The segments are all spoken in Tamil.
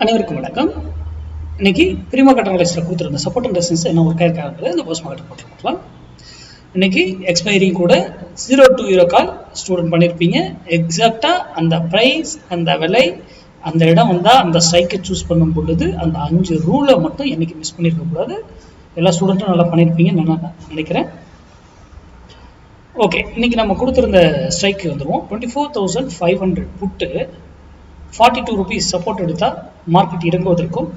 அனைவருக்கும் வணக்கம். இன்னைக்கு பிரிமா கட்டண கொடுத்துருந்த சப்போர்ட் அண்ட் ரெசிஸ்டன்ஸ் என்ன ஒர்க் ஆயிருக்காங்கிறது இந்த போஸ்ட் மார்க்கெட் போட்டு பார்க்கலாம். இன்னைக்கு எக்ஸ்பைரி கூட 0 to 0 கால் ஸ்டூடெண்ட் பண்ணியிருப்பீங்க. எக்ஸாக்டாக அந்த ப்ரைஸ், அந்த விலை, அந்த இடம் வந்தால் அந்த ஸ்ட்ரைக்கை சூஸ் பண்ணும் பொழுது அந்த 5 ரூலை மட்டும் என்னைக்கு மிஸ் பண்ணியிருக்கக்கூடாது. எல்லா ஸ்டூடெண்ட்டும் நல்லா பண்ணியிருப்பீங்கன்னு நான் நினைக்கிறேன். ஓகே, இன்னைக்கு நம்ம கொடுத்துருந்த ஸ்ட்ரைக்கு வந்துடுவோம். 24,500 புட்டு 42 rupees சப்போர்ட் எடுத்தால் மார்க்கெட் இறங்குவதற்கும்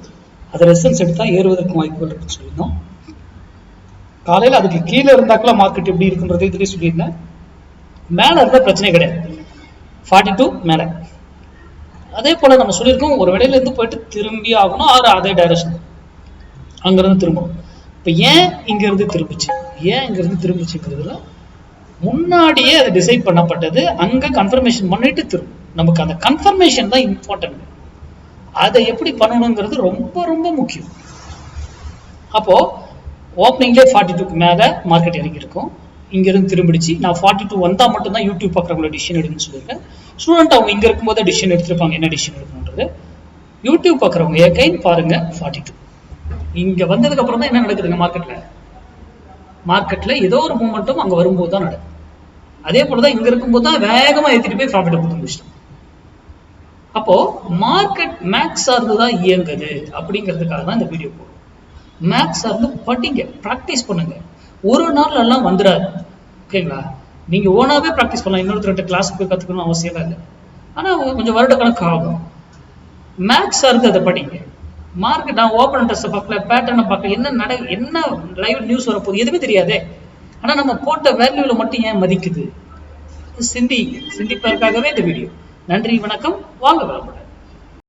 அதை ரெசிஸ்டன்ஸ் எடுத்தால் ஏறுவதற்கும் வாய்ப்புகள் இருக்குன்னு சொல்லியிருந்தோம். காலையில் அதுக்கு கீழே இருந்தாக்கெல்லாம் மார்க்கெட் எப்படி இருக்குன்றது இதுலேயே சொல்லியிருந்தேன். மேலே இருந்தால் பிரச்சனை கிடையாது, 42 மேலே. அதே போல் நம்ம சொல்லியிருக்கோம், ஒரு வேலையிலேருந்து போயிட்டு திரும்பி ஆகணும், அதே டைரக்ஷன் அங்கேருந்து திரும்பணும். இப்போ ஏன் இங்கேருந்து திரும்பிச்சுங்கிறதுல முன்னாடியே அது டிசைட் பண்ணப்பட்டது. அங்கே கன்ஃபர்மேஷன் பண்ணிட்டு திரும்பும். நமக்கு அந்த கன்ஃபர்மேஷன் தான் இம்பார்ட்டன்ட். அதை எப்படி பண்ணணுங்கிறது ரொம்ப ரொம்ப முக்கியம். அப்போ ஓப்பனிங்லேயே 42க்கு மேலே மார்க்கெட் இறங்கி இருக்கும். இங்கிருந்து திரும்பிடுச்சு. நான் 42 வந்தால் மட்டும்தான் யூடியூப் பார்க்குறவங்கள டிசிஷன் எடுக்குன்னு சொல்லியிருக்கேன். ஸ்டூடெண்ட் அவங்க இங்கே இருக்கும்போது டிசிஷன் எடுத்துருப்பாங்க, என்ன டிசிஷன் எடுக்கணுன்றது. யூடியூப் பார்க்குறவங்க ஏகைன் பாருங்க 42. இங்கே வந்ததுக்கு அப்புறம் தான் என்ன நடக்குதுங்க மார்க்கெட்டில் ஏதோ ஒரு மூமெண்ட்டும் அங்கே வரும்போது தான் நடக்கும். அதே போல தான் இங்கே இருக்கும்போது தான் வேகமாக ஏற்றிட்டு போய் ப்ராஃபிட்டை கொடுத்து முடிச்சிட்டோம். அப்போ மார்க்கெட் மேக்ஸ் சார்ந்து தான் இயங்குது அப்படிங்கிறதுக்காக தான் இந்த வீடியோ போடுறோம். மேக்ஸ் சார்ந்து படிங்க, ப்ராக்டிஸ் பண்ணுங்க. ஒரு நாள் எல்லாம் வந்துடாது, ஓகேங்களா? நீங்க ஓனாவே ப்ராக்டிஸ் பண்ணலாம். இன்னொருத்தர் கிளாஸுக்கு போய் கற்றுக்கணும் அவசியம் இல்லை. ஆனால் கொஞ்சம் வருட கணக்கு ஆகும். மேக்ஸ் சார்ந்து அதை படிங்க. மார்க்கெட் நான் ஓப்பன் இன்ட்ரெஸ்ட்டை பார்க்கல, பேட்டர்னை பார்க்கல, என்ன லைவ் நியூஸ் வரப்போகுது எதுவுமே தெரியாதே. ஆனால் நம்ம போட்ட வேல்யூவில் மட்டும் ஏன் மதிக்குது? சிந்திப்பதற்காகவே இந்த வீடியோ. நன்றி, வணக்கம், வாங்க வளமுடன்.